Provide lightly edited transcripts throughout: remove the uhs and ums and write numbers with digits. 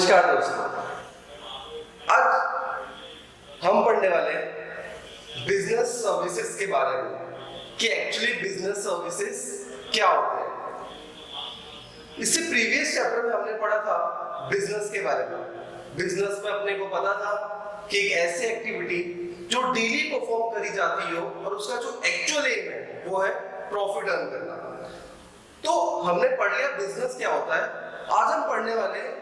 नमस्कार दोस्तों, आज हम पढ़ने वाले हैं बिजनेस सर्विसेज के बारे में कि एक्चुअली बिजनेस सर्विसेज क्या होते हैं। इससे प्रीवियस चैप्टर में हमने पढ़ा था बिजनेस के बारे में। बिजनेस में अपने को पता था कि एक ऐसी एक्टिविटी जो डेली परफॉर्म करी जाती हो और उसका जो एक्चुअल एम है वो है प्रॉफिट अर्न करना। तो हमने पढ़ लिया बिजनेस क्या होता है। आज हम पढ़ने वाले हैं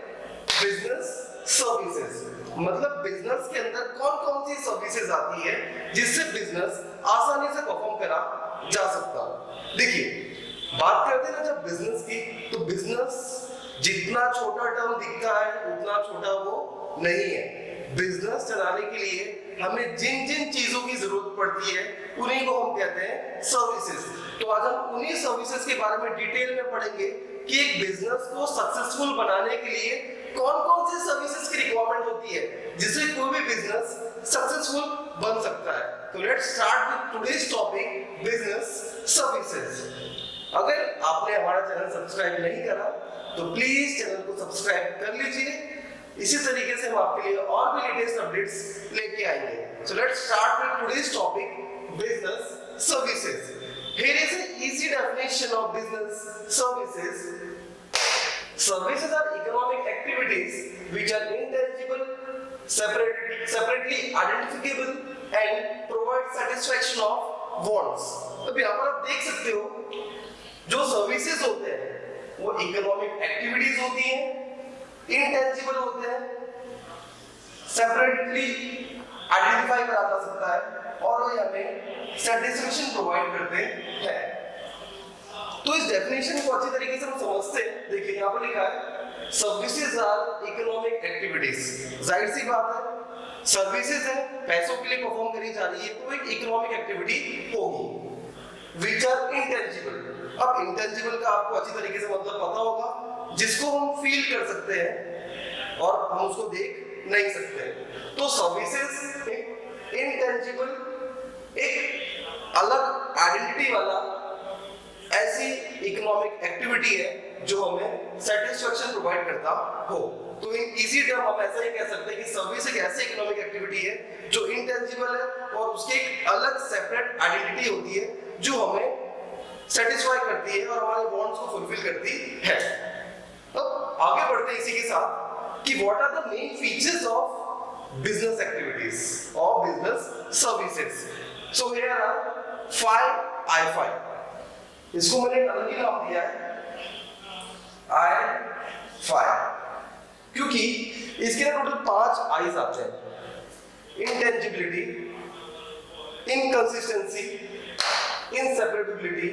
बिजनेस सर्विसेज, मतलब बिजनेस के अंदर कौन कौन सी सर्विसेज आती है जिससे बिजनेस आसानी से परफॉर्म करा जा सकता है। देखिए, बात करते हैं ना जब बिजनेस की, तो बिजनेस जितना छोटा टर्म दिखता है उतना छोटा वो नहीं है। बिजनेस चलाने के लिए हमें जिन जिन चीजों की जरूरत पड़ती है उन्हीं को हम कहते हैं सर्विसेज। तो आज हम उन्हीं सर्विसेज के बारे में डिटेल में पढ़ेंगे कि एक बिजनेस को सक्सेसफुल बनाने के लिए कौन कौन सी सर्विसेज की रिक्वायरमेंट होती है जिससे कोई भी बिजनेस सक्सेसफुल बन सकता है। तो let's start with today's topic business services. अगर आपने हमारा चैनल सब्सक्राइब नहीं करा तो प्लीज चैनल को सब्सक्राइब कर लीजिए। इसी तरीके से हम आपके लिए और भी लेटेस्ट अपडेट्स लेके आएंगे। सो let's start with today's topic business services. Here is an easy definition of business services. Services are economic activities which are intangible, separately identifiable and provide satisfaction of wants. अब यहाँ पर आप देख सकते हो जो सर्विसेज होते हैं वो इकोनॉमिक एक्टिविटीज होती हैं, इंटेंजिबल होते हैं, सेपरेटली आइडेंटिफाई करा जा सकता है और वो हमें सेटिस्फैक्शन प्रोवाइड करते हैं। तो इस डेफिनेशन को अच्छी तरीके से हम समझते हैं। देखिए यहाँ पर लिखा है सर्विसेज आर इकोनॉमिक एक्टिविटीज। जाहिर सी बात है सर्विसेज है, पैसों के लिए परफॉर्म करी जा रही है तो एक इकोनॉमिक एक्टिविटी होगी। Which are intangible. अब इंटेंजिबल का आपको अच्छी तरीके से मतलब पता होगा, जिसको हम फील कर सकते हैं और हम उसको देख नहीं सकते। तो सर्विसेज इंटेंजिबल, एक अलग आइडेंटिटी वाला ऐसी इकोनॉमिक एक्टिविटी है जो हमें सेटिस्फैक्शन प्रोवाइड करता हो। तो इन इजी टर्म हम ऐसा ही कह सकते हैं कि सर्विस एक ऐसी इकोनॉमिक एक्टिविटी है जो इंटेंजिबल है और उसकी एक अलग सेपरेट आइडेंटिटी होती है जो हमें सेटिस्फाई करती है और हमारे वांट्स को फुलफिल करती है। अब आगे बढ़ते हैं इसी के साथ कि what are the main features of business activities or business services. So here are 5 I5. इसको मैंने एक अलग ही नाम दिया है I5 क्योंकि इसके ना टोटल 5 आईज आते हैं। Intangibility, inconsistency, inseparability,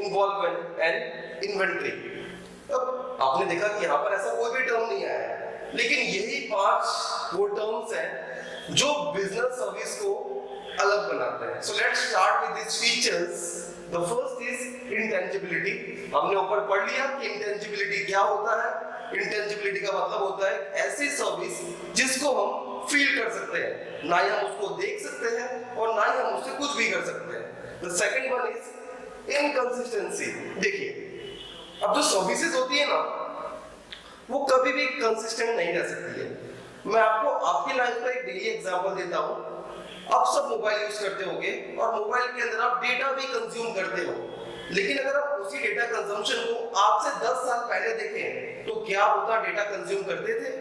involvement and inventory. अब आपने देखा कि यहाँ पर ऐसा कोई भी टर्म नहीं आया है, लेकिन यही 5 वो टर्म्स हैं जो बिजनेस सर्विस को अलग बनाते हैं। So let's start with this features. The first is intangibility. हमने ऊपर पढ़ लिया कि इंटेंजिबिलिटी क्या होता है। इंटेंजिबिलिटी का मतलब होता है ऐसी सर्विस जिसको हम फील कर सकते हैं, ना ही हम उसको देख सकते हैं और ना ही हम उससे कुछ भी कर सकते हैं। The second one is inconsistency. देखिए, अब जो सर्विसेज होती है ना वो कभी भी कंसिस्टेंट नहीं रह सकती है। मैं आपको आपकी लाइफ का एक डेली एग्जांपल देता हूं। आप सब मोबाइल यूज करते होंगे और मोबाइल के अंदर आप डेटा भी कंज्यूम करते हो, लेकिन अगर आप उसी डेटा कंजम्पशन को आज से 10 साल पहले देखें तो क्या आप उतना डेटा कंज्यूम करते थे?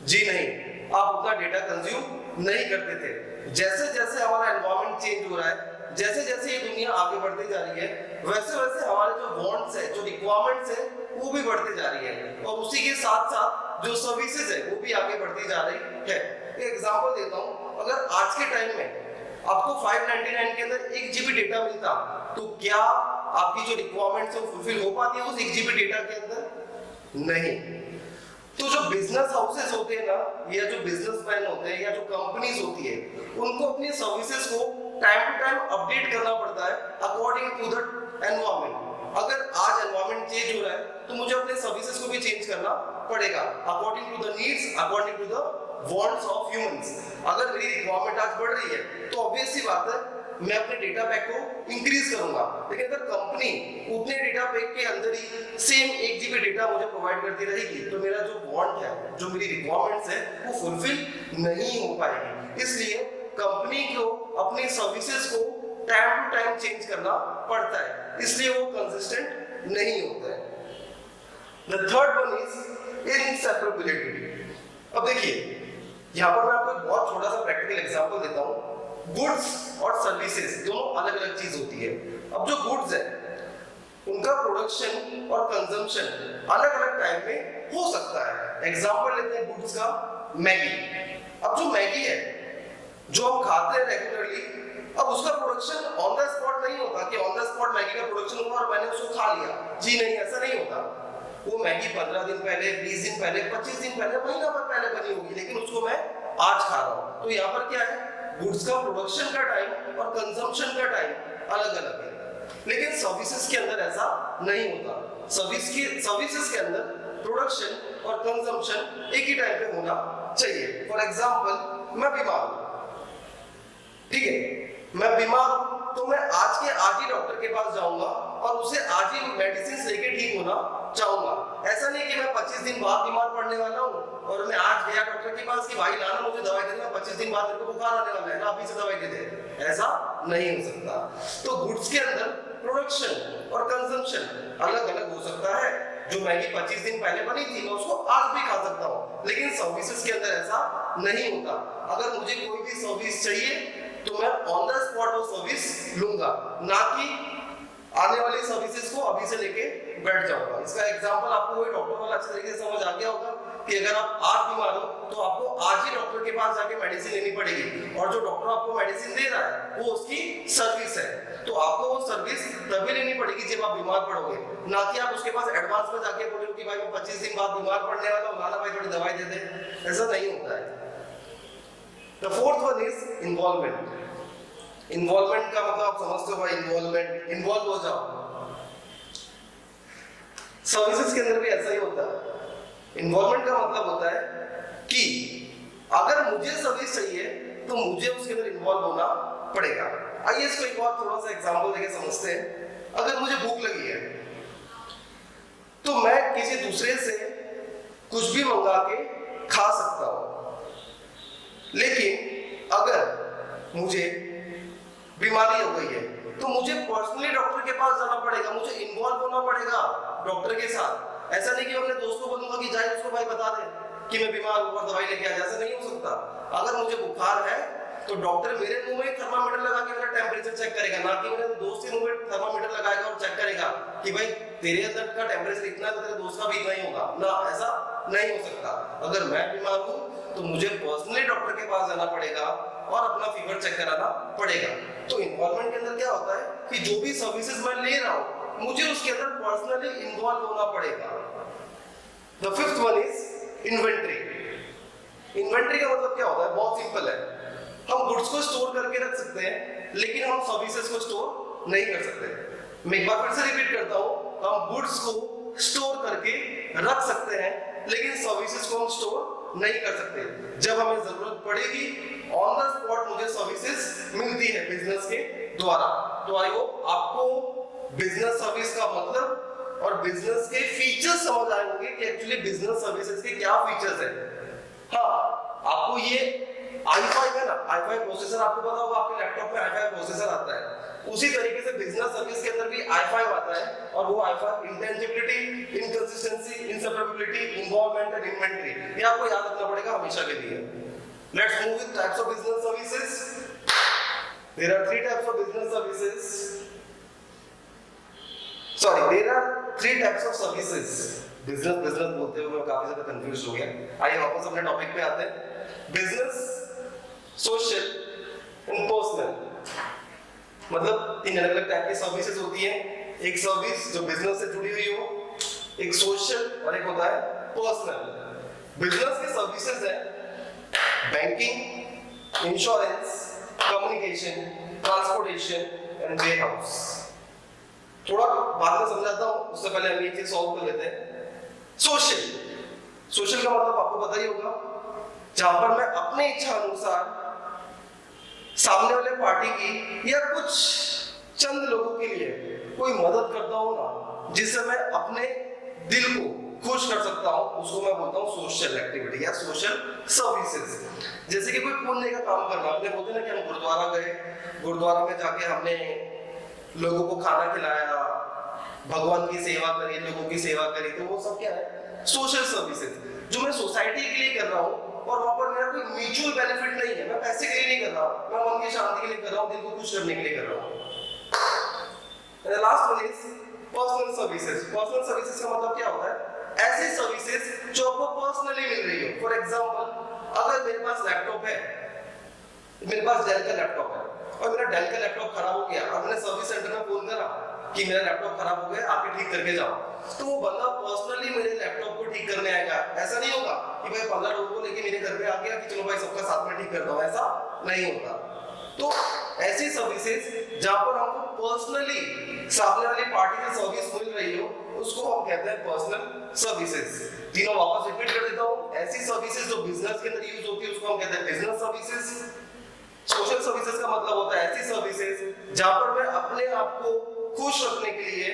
जी नहीं, आप उतना डेटा कंज्यूम नहीं करते थे। जैसे जैसे हमारा एनवायरनमेंट चेंज हो रहा है, जैसे जैसे ये दुनिया आगे बढ़ती जा रही है, वैसे वैसे हमारे जो वांट्स है, जो रिक्वायरमेंट्स है वो भी बढ़ते जा रही है और उसी के साथ साथ जो सर्विसेज है वो भी आगे बढ़ती जा रही है। एक एग्जांपल देता हूं, अगर आज के टाइम में आपको 599 के अंदर 1 GB डेटा मिलता तो क्या आपकी जो रिक्वायरमेंट्स है वो फुलफिल हो पाती है उस 1 GB डेटा के अंदर? नहीं। तो जो बिजनेस हाउसेस होते हैं ना, या जो बिजनेसमैन होते हैं या जो कंपनीज होती है, उनको अपनी सर्विसेज को टाइम टू टाइम अपडेट करना पड़ता है अकॉर्डिंग टू द एनवायरनमेंट। अगर आज एनवायरनमेंट चेंज हो रहा है तो मुझे अपने सर्विसेज को भी चेंज करना पड़ेगा according to the needs, according to the wants of humans. अगर मेरी रिक्वायरमेंट आज बढ़ रही है तो ऑब्वियस सी बात है मैं अपने डेटा पैक को इंक्रीज करूंगा। लेकिन अगर कंपनी उतने डेटा पैक के अंदर ही सेम 1 GB डेटा मुझे प्रोवाइड करती रहेगी तो मेरा जो वांट है, जो मेरी रिक्वायरमेंट्स है, वो फुलफिल नहीं हो पाएगी। इसलिए कंपनी को अपनी सर्विसेज को टाइम टू टाइम चेंज करना पड़ता है, इसलिए वो कंसिस्टेंट नहीं होता है। The third one is inseparability। अब देखिए यहाँ पर मैं आपको एक बहुत छोटा सा प्रैक्टिकल एग्जांपल देता हूँ। गुड्स और सर्विसेज दोनों अलग अलग चीज होती है। अब जो गुड्स है उनका प्रोडक्शन और कंजम्पशन अलग अलग टाइम में हो सकता है। एग्जांपल लेते हैं गुड्स का, मैगी। अब जो मैगी है जो हम खाते हैं रेगुलरली, अब उसका प्रोडक्शन ऑन द स्पॉट नहीं होता कि ऑन द स्पॉट मैगी का प्रोडक्शन हुआ और मैंने उसको खा लिया। जी नहीं, ऐसा नहीं होता। वो मैगी 15 दिन पहले, 20 दिन पहले, 25 दिन पहले, महीना भर पहले बनी होगी, लेकिन उसको मैं आज खा रहा हूँ। तो यहाँ पर क्या है, गुड्स का प्रोडक्शन का टाइम और कंजम्पशन का टाइम अलग अलग है। लेकिन सर्विसेज के अंदर ऐसा नहीं होता। सर्विसेज के अंदर प्रोडक्शन और कंजम्पशन एक ही टाइम पे होना चाहिए। फॉर एग्जाम्पल, मैं बीमार हूँ, ठीक है, मैं बीमार हूँ तो मैं आज के आज ही डॉक्टर के पास जाऊंगा और उसे आज ही मेडिसिन लेके ठीक होना चाहूंगा। ऐसा नहीं कि मैं 25 दिन बाद बीमार पड़ने वाला हूँ और मैं आज गया डॉक्टर के पास कि भाई लाना मुझे दवाई दे दे, 25 दिन बाद मेरे को बुखार आने वाला है ना, अभी से दवाई दे दे। ऐसा नहीं हो सकता। तो गुड्स के अंदर प्रोडक्शन और कंजम्पशन अलग अलग हो सकता है। जो मैगी 25 दिन पहले बनी थी मैं उसको आज भी खा सकता हूँ, लेकिन सर्विसेज के अंदर ऐसा नहीं होता। अगर मुझे कोई भी सर्विस चाहिए तो मैं ऑन द स्पॉट वो सर्विस लूंगा, ना कि आने वाली सर्विसेज को अभी से लेके बैठ जाऊंगा। इसका एग्जांपल आपको वही डॉक्टर वाला अच्छे तरीके से समझ आ गया होगा कि अगर आप आज बीमार हो तो आपको आज ही डॉक्टर के पास जाके मेडिसिन लेनी पड़ेगी, और जो डॉक्टर आपको मेडिसिन दे रहा है वो उसकी सर्विस है। तो आपको वो सर्विस तभी लेनी पड़ेगी जब आप बीमार पड़ोगे, ना कि आप उसके पास एडवांस में जाके बोलोगे कि भाई मैं 25 दिन बाद बीमार पड़ने वाला हूं, लाला भाई थोड़ी दवाई दे दे। ऐसा नहीं होता है। The fourth one is involvement। Involvement का मतलब आप समझते हो भाई, इन्वॉल्वमेंट, इन्वॉल्व हो जाओ। सर्विसेज के अंदर भी ऐसा ही होता है। इन्वॉल्वमेंट का मतलब होता है कि अगर मुझे सर्विस चाहिए तो मुझे उसके अंदर इन्वॉल्व होना पड़ेगा। आइए इसको एक और थोड़ा सा एग्जांपल देके समझते हैं। अगर मुझे भूख लगी है तो मैं किसी दूसरे से कुछ भी मंगा के खा सकता हूं, लेकिन अगर मुझे बीमारी हो गई है तो मुझे पर्सनली डॉक्टर के पास जाना पड़ेगा, मुझे इन्वॉल्व होना पड़ेगा डॉक्टर के साथ। ऐसा नहीं कि मैं अपने दोस्त को बोलूंगा कि जाए उसको भाई बता दे कि मैं बीमार हूं और दवाई लेके आ जा, ऐसा नहीं हो सकता। अगर मुझे बुखार है तो डॉक्टर मेरे मुंह में थर्मामीटर लगा के मेरा टेम्परेचर चेक करेगा, ना कि मेरे दोस्त के मुंह में थर्मामीटर लगाएगा और चेक करेगा कि भाई तेरे अंदर का टेम्परेचर इतना है तो तेरे दोस्त का भी इतना ही होगा ना, ऐसा नहीं हो सकता। अगर मैं बीमार हूं तो मुझे पर्सनली डॉक्टर के पास जाना पड़ेगा और अपना फीवर चेक कराना पड़ेगा। तो इन्वॉल्वमेंट के अंदर क्या होता है कि जो भी सर्विसेज मैं ले रहा हूं मुझे उसके अंदर पर्सनली इन्वॉल्व होना पड़ेगा। The fifth one is inventory. Inventory का मतलब क्या होता है, बहुत सिंपल है। हम गुड्स को स्टोर करके रख सकते हैं लेकिन हम सर्विसेज को स्टोर नहीं कर सकते। मैं एक बार फिर से रिपीट करता हूं, हम गुड्स को स्टोर करके रख सकते हैं लेकिन सर्विसेज को हम स्टोर नहीं कर सकते। जब हमें जरूरत पड़ेगी ऑन द स्पॉट मुझे सर्विसेज मिलती है बिजनेस के द्वारा। तो आई होप आपको बिजनेस सर्विस का मतलब और बिजनेस के फीचर्स समझ आए होंगे कि एक्चुअली बिजनेस सर्विसेज के क्या फीचर्स हैं। हाँ, आपको ये i5 है ना, i5 प्रोसेसर आपको पता होगा, आपके लैपटॉप में i5 प्रोसेसर आता है। उसी तरीके से बिजनेस सर्विस के अंदर भी i5 आता है, और वो i5 intangibility, inconsistency, inseparability, involvement and inventory, ये आपको याद रखना पड़ेगा हमेशा के लिए। Let's move with types of business services. There are 3 types of business services. There are 3 types of services. Business बोलते हुए मैं काफी ज्यादा कंफ्यूज हो गया। आइए वापस अपने टॉपिक पे आते हैं। बिजनेस, सोशल एंड पर्सनल, मतलब 3 अलग अलग टाइप की सर्विसेज होती हैं। एक सर्विस जो बिजनेस से जुड़ी हुई हो, एक सोशल और एक होता है पर्सनल। बिजनेस की सर्विसेज है banking, insurance, communication, transportation and warehouse. थोड़ा बाद में समझाता हूं, उससे पहले हम ये चीज सॉल्व कर लेते हैं। सोशल का मतलब आपको पता ही होगा, जहां पर मैं अपने इच्छा अनुसार सामने वाले पार्टी की या कुछ चंद लोगों के लिए कोई मदद करता हूं ना, जिससे मैं अपने दिल को खुश कर सकता हूं, उसको मैं बोलता हूं सोशल एक्टिविटी या सोशल सर्विसेज। जैसे कि कोई पुण्य का काम करना, अपने बोलते हैं ना कि हम गुरुद्वारा गए, गुरुद्वारा में जाके हमने लोगों को खाना खिलाया, भगवान की सेवा करी, लोगों की सेवा करी, तो वो सब क्या है? सोशल सर्विसेज, जो मैं सोसाइटी के लिए कर रहा हूँ और वहां पर मेरा कोई म्यूचुअल बेनिफिट नहीं है, मैं पैसे के लिए नहीं कर रहा हूँ, मैं मन की शांति के लिए कर रहा हूँ, दिल को खुश करने के लिए कर रहा हूँ। Last one is personal services. Personal services का मतलब क्या होता है? ऐसी सर्विसेज जो आपको पर्सनली मिल रही हो। फॉर एग्जांपल, अगर मेरे पास लैपटॉप है, मेरे पास डेल का लैपटॉप है और मेरा डेल का लैपटॉप खराब हो गया, अब मैंने सर्विस सेंटर में फोन करा कि मेरा लैपटॉप खराब हो गया, आके ठीक करके जाओ, तो वो बंदा पर्सनली मेरे लैपटॉप को ठीक करने आएगा। ऐसा नहीं होगा कि भाई 15 लोगों को लेके मेरे घर पे आ गया कि चलो भाई सबका साथ में ठीक कर दो, ऐसा नहीं होता। तो ऐसी सर्विसेज जहां पर हमको पर्सनली सामने वाली पार्टी से सर्विस मिल रही हो, उसको हम कहते हैं पर्सनल सर्विसेज। तीनों वापस रिपीट कर देता हूं। ऐसी सर्विसेज जो बिजनेस के अंदर यूज होती है उसको हम कहते हैं बिजनेस सर्विसेज। सोशल सर्विसेज का मतलब होता है ऐसी सर्विसेज जहां पर मैं अपने आप को खुश रखने के लिए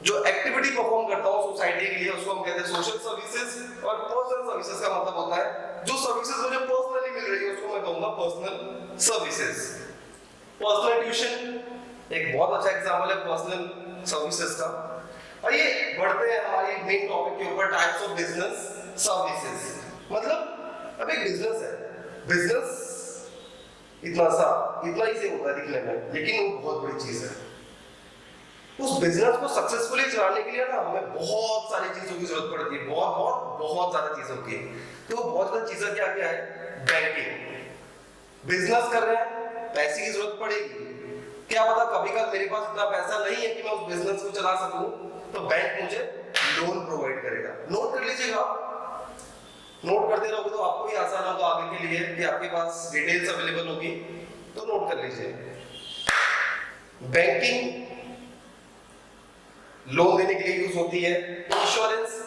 जो एक्टिविटी परफॉर्म करता हूं सोसाइटी के लिए, उसको हम कहते हैं सोशल सर्विसेज। और पर्सनल सर्विसेज का मतलब होता है जो सर्विसेज मुझे पर्सनली मिल रही है, उसको मैं कहूंगा पर्सनल सर्विसेज। पर्सनल ट्यूशन एक बहुत अच्छा एग्जांपल है पर्सनल सर्विसेज का। आइए बढ़ते हैं हमारी मेन टॉपिक के ऊपर, टाइप्स ऑफ बिजनेस सर्विसेज। मतलब अब एक बिजनेस है, बिजनेस इतना इजी होता है दिखने में, लेकिन वो बहुत बड़ी चीज है। उस बिजनेस को सक्सेसफुली चलाने के लिए ना हमें बहुत सारी चीजों की जरूरत पड़ती है, बहुत ज्यादा चीजों की। तो बहुत ज्यादा चीजें क्या क्या है? बैंकिंग। बिजनेस कर रहे हैं, पैसे की जरूरत पड़ेगी, क्या पता कभी कल मेरे पास इतना पैसा नहीं है कि मैं उस बिजनेस को चला सकूं, तो बैंक मुझे लोन प्रोवाइड करेगा। नोट कर लीजिएगा, नोट करते रहोगे तो आपको ही आसान होगा आगे के लिए कि आपके पास डिटेल्स अवेलेबल होगी, तो नोट कर लीजिए। बैंकिंग लोन देने के लिए यूज होती है। इंश्योरेंस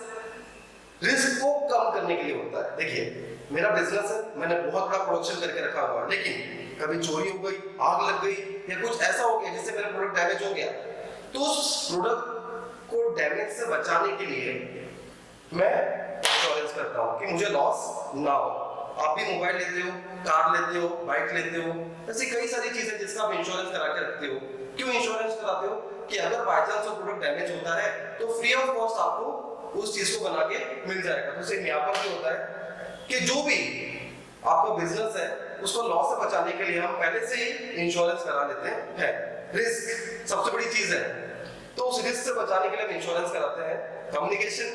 रिस्क को कम करने के लिए होता है। देखिए मेरा बिजनेस है, मैंने बहुत बड़ा प्रोडक्शन करके रखा हुआ है, लेकिन कभी चोरी हो गई, आग लग गई या कुछ ऐसा हो गया जिससे मेरा प्रोडक्ट डैमेज हो गया, तो उस प्रोडक्ट को डैमेज से बचाने के लिए मैं इंश्योरेंस करता हूं कि मुझे लॉस ना हो। आप भी मोबाइल लेते हो, कार लेते हो, बाइक लेते हो, ऐसी कई सारी चीजें जिसका आप इंश्योरेंस करा के रखते हो। क्यों इंश्योरेंस कराते हो? कि अगर बाय चांस वो प्रोडक्ट डैमेज होता है तो फ्री ऑफ कॉस्ट आपको उस चीज को बना के मिल जाएगा। तो सेम यहाँ पर भी होता है कि जो भी आपका बिजनेस है उसको लॉस से बचाने के लिए हम पहले से ही इंश्योरेंस करा लेते हैं। रिस्क सबसे बड़ी चीज है, तो उस रिस्क से बचाने के लिए हम इंश्योरेंस कराते हैं। कम्युनिकेशन,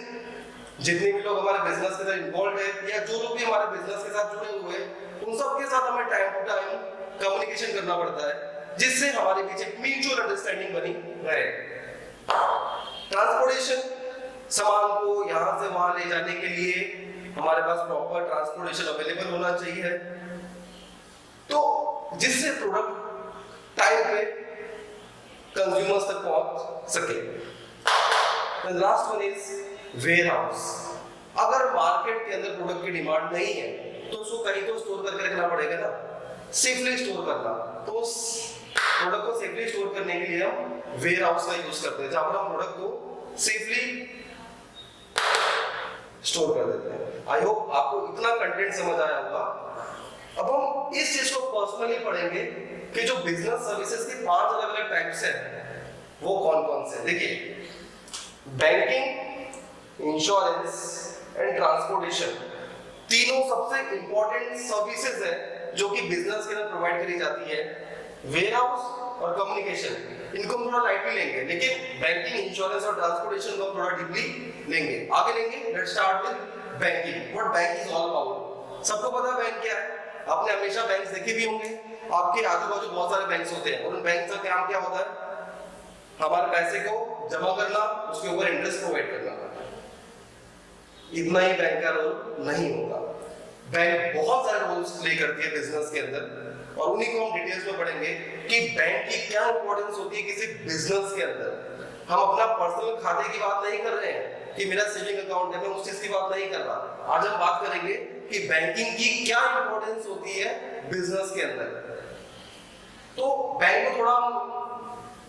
जितने भी लोग हमारे बिजनेस के साथ इन्वॉल्व है या जो लोग भी हमारे बिजनेस के साथ जुड़े हुए हैं, उन सब के साथ हमें टाइम टू टाइम कम्युनिकेशन करना पड़ता है, जिससे हमारे बीच एक म्यूचुअल अंडरस्टैंडिंग बनी रहे। ट्रांसपोर्टेशन, सामान को यहां से वहां ले जाने के लिए हमारे पास प्रॉपर ट्रांसपोर्टेशन अवेलेबल होना चाहिए, तो जिससे प्रोडक्ट टाइम पे कंज्यूमर्स तक पहुंच सके। Last one is warehouse. अगर मार्केट के अंदर प्रोडक्ट की डिमांड नहीं है तो उसको कहीं तो स्टोर करके रखना पड़ेगा ना, सेफली स्टोर करना। तो उस प्रोडक्ट को सेफली स्टोर करने के लिए हम वेयर हाउस का यूज करते हैं, जहां पर हम प्रोडक्ट को सेफली स्टोर कर देते हैं। आई होप आपको इतना कंटेंट समझ आया होगा। अब हम इस चीज को पर्सनली पढ़ेंगे कि जो बिजनेस सर्विसेज की 5 अलग अलग टाइप्स हैं वो कौन कौन से। देखिए बैंकिंग, इंश्योरेंस एंड ट्रांसपोर्टेशन, तीनों सबसे इंपॉर्टेंट सर्विसेज है जो कि बिजनेस के अंदर प्रोवाइड करी जाती है। वेयर हाउस और कम्युनिकेशन इनको हम थोड़ा लाइटली लेंगे, लेकिन बैंकिंग, इंश्योरेंस और ट्रांसपोर्टेशन को थोड़ा डीपली लेंगे, आगे लेंगे। Let's start with banking. What bank is all about. सबको पता है बैंक क्या है, आपने हमेशा बैंक देखे भी होंगे, आपके आजू बाजू बहुत सारे बैंक्स होते हैं और उन बैंक का काम क्या होता है? हमारे पैसे को जमा करना, उसके ऊपर इंटरेस्ट प्रोवाइड करना। इतना ही बैंक का रोल नहीं होगा, बैंक बहुत सारे रोल्स प्ले करती है बिजनेस के अंदर, और उन्हीं को हम डिटेल्स में पढ़ेंगे कि बैंक की क्या इंपॉर्टेंस होती है किसी बिजनेस के अंदर। हम अपना पर्सनल खाते की बात नहीं कर रहे हैं कि मेरा सेविंग अकाउंट है, मैं उस चीज की बात नहीं कर रहा। आज हम बात करेंगे कि बैंकिंग की क्या इंपॉर्टेंस होती है बिजनेस के अंदर। तो बैंक को थोड़ा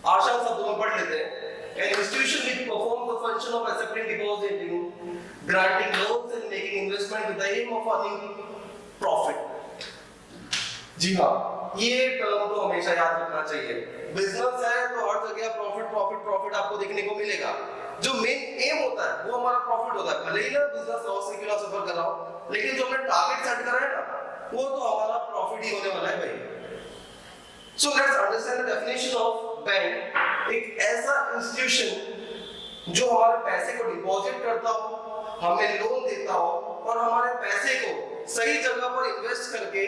आसान शब्दों में पढ़ लेते हैं। An institution which performs the function of accepting, depositing, granting loans and making investment with the aim of earning profit। जी हाँ, ये टर्म तो हमेशा याद रखना चाहिए। बिजनेस है तो हर जगह प्रॉफिट प्रॉफिट प्रॉफिट आपको देखने को मिलेगा। जो मेन एम होता है वो हमारा प्रॉफिट होता है, भले ही ना बिजनेस लॉस से क्यों ना सफर कर रहा हो, लेकिन जो हमने टारगेट सेट करा है ना वो तो हमारा प्रॉफिट ही होने वाला है भाई। So let's understand the definition of bank. एक ऐसा इंस्टीट्यूशन जो हमारे पैसे को डिपॉजिट करता हो, हमें लोन देता हो और हमारे पैसे को सही जगह पर इन्वेस्ट करके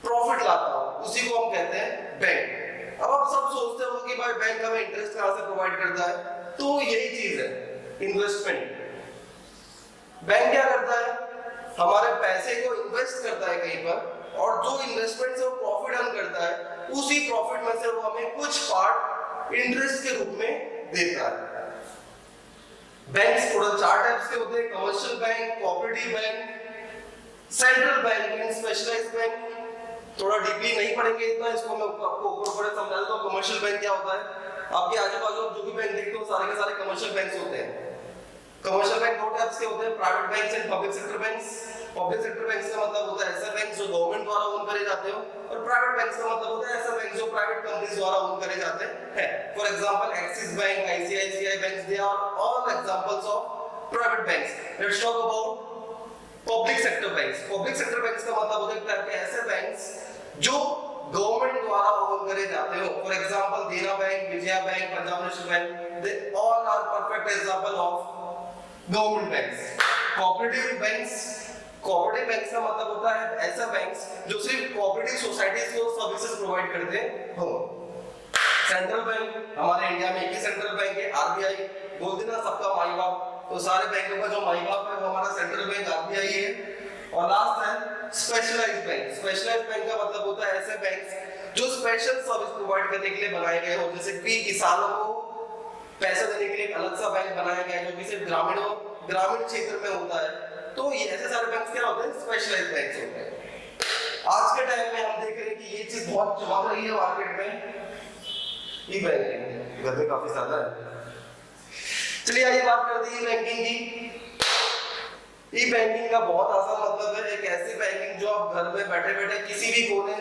प्रॉफिट लाता हो, उसी को हम कहते हैं बैंक। अब आप सब सोचते हो कि भाई बैंक हमें इंटरेस्ट कहां से प्रोवाइड करता है, तो यही चीज है, इन्वेस्टमेंट। बैंक क्या करता है, हमारे पैसे को इन्वेस्ट करता है कहीं पर, और जो इन्वेस्टमेंट से वो प्रॉफिट अर्न करता है उसी प्रॉफिट में से वो हमें कुछ पार्ट इंटरेस्ट के रूप में देता है। बैंक्स टोटल 4 टाइप्स के होते हैं, commercial bank, cooperative bank, central bank and specialised bank. थोड़ा डीपली नहीं पढ़ेंगे इतना, इसको मैं आपको ऊपर समझा देता हूं। कमर्शियल बैंक क्या होता है, आपके आजू बाजू जो भी बैंक देखते हो सारे के सारे कमर्शियल बैंक्स होते हैं। कमर्शियल बैंक 2 टाइप्स के होते हैं, private banks and public sector banks. Public sector banks का मतलब होता है ऐसे बैंक जो गवर्नमेंट द्वारा ओन करे जाते हो, और प्राइवेट बैंक्स का मतलब होता है ऐसे बैंक जो प्राइवेट कंपनीज द्वारा ओन करे जाते हैं। For example Axis bank, ICICI banks, they are all examples of private banks. Let's talk about public sector banks. Public sector banks का मतलब होता है एक टाइप के ऐसे बैंक्स जो गवर्नमेंट द्वारा ओन करे जाते हो। For example Dena bank, Vijaya bank, Punjab national bank, they all are perfect example of government banks. Cooperative banks, cooperative banks का मतलब होता है ऐसा बैंक्स जो सिर्फ कोऑपरेटिव सोसाइटीज को सर्विसेज प्रोवाइड करते हो। सेंट्रल बैंक, हमारे इंडिया में एक ही सेंट्रल बैंक है, आरबीआई। बोलते ना सबका माई बाप, तो सारे बैंकों का जो माई बाप है वो हमारा सेंट्रल बैंक आरबीआई है। और लास्ट है स्पेशलाइज्ड बैंक। स्पेशलाइज्ड बैंक का मतलब होता है ऐसे बैंक्स जो स्पेशल सर्विस प्रोवाइड करने के लिए बनाए गए हो, जैसे कि किसानों को पैसा देने के लिए एक अलग सा बैंक बनाया गया है जो कि सिर्फ ग्रामीण क्षेत्र में होता है। तो ये ऐसे सारे बैंक्स क्या होते हैं, स्पेशलाइज्ड बैंक्स होते हैं। आज के टाइम में हम देख रहे हैं कि ये चीज बहुत चमक रही है मार्केट में, ई बैंकिंग घर में काफी ज्यादा है। चलिए आइए बात करते हैं ई बैंकिंग की। ई बैंकिंग का बहुत आसान मतलब है एक ऐसी बैंकिंग जो आप घर में बैठे बैठे किसी भी कोने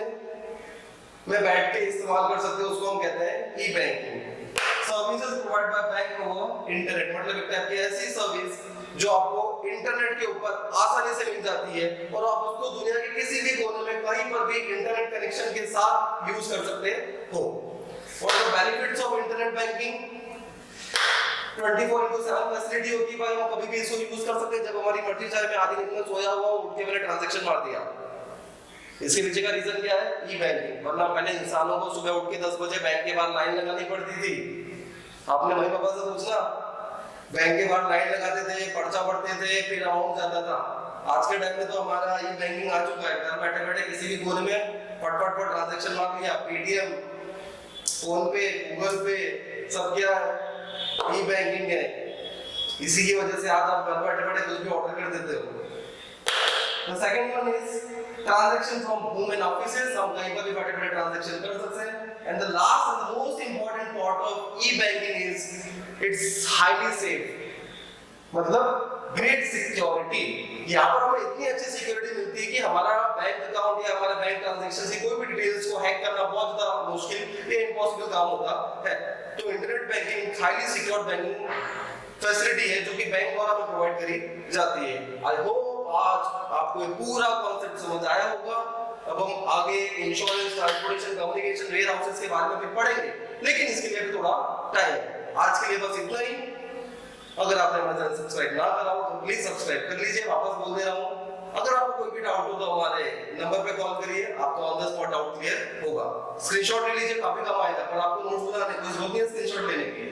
में बैठ के इस्तेमाल कर सकते हो, उसको हम कहते हैं E banking. Services provide by bank over internet, मतलब एक टाइप की ऐसी सर्विस जो आपको इंटरनेट के ऊपर आसानी से मिल जाती है और आप उसको दुनिया के किसी भी कोने में कहीं पर भी इंटरनेट कनेक्शन के साथ यूज कर सकते हो। What are the benefits of internet banking? 24/7 facility होती है भाई, हम कभी भी इसको यूज कर सकते हैं जब हमारी मर्जी, चाहे मैं आधी नींद में सोया हुआ हूं, उठ के मैंने ट्रांजैक्शन मार दिया। इसके पीछे का रीजन क्या है? ई बैंकिंग। वरना पहले इंसानों को सुबह उठ के 10 बजे बैंक के बाहर लाइन लगानी पड़ती थी। आपने मम्मी पापा से पूछना, बैंक के बाहर लाइन लगाते थे, पर्चा भरते थे, फिर अमाउंट जाता था। आज के टाइम में तो हमारा ई बैंकिंग आ चुका है, घर बैठे बैठे किसी भी कोने में फटफट ट्रांजैक्शन मार लिया। पेटीएम, फोन पे, गूगल पे, सब क्या है, ई बैंकिंग है। इसी की वजह से आज आप घर बैठे बैठे कुछ भी ऑर्डर कर देते हो। The second one is transaction from home and offices, हम कहीं पर भी बैठे बैठे ट्रांजैक्शन कर सकते हैं। And the last and the most important part of e-banking is it's highly safe, मतलब ग्रेट सिक्योरिटी। यहाँ पर हमें इतनी अच्छी सिक्योरिटी मिलती है कि हमारा बैंक अकाउंट या हमारा बैंक ट्रांजैक्शन की कोई भी डिटेल्स को हैक करना बहुत ज्यादा मुश्किल या इम्पॉसिबल काम होता है। तो internet banking highly secure banking facility है जो कि बैंक द्वारा प्रोवाइड करी जाती है। आई होप आज आपको ये पूरा कॉन्सेप्ट समझ आया होगा। अब हम आगे insurance, transportation, communication, warehouses के बारे में भी पढ़ेंगे, लेकिन इसके लिए भी थोड़ा टाइम है। आज के लिए बस इतना ही। अगर आपने हमारा चैनल सब्सक्राइब ना करा हो तो प्लीज सब्सक्राइब कर लीजिए। वापस बोल दे रहा हूं, अगर आपको कोई भी डाउट हो तो हमारे नंबर पे कॉल करिए, आपका on the spot doubt clear होगा। स्क्रीनशॉट ले लीजिए, काफी कम आएगा, पर आपको नोट्स बनाने की जरूरत नहीं है स्क्रीनशॉट लेने की।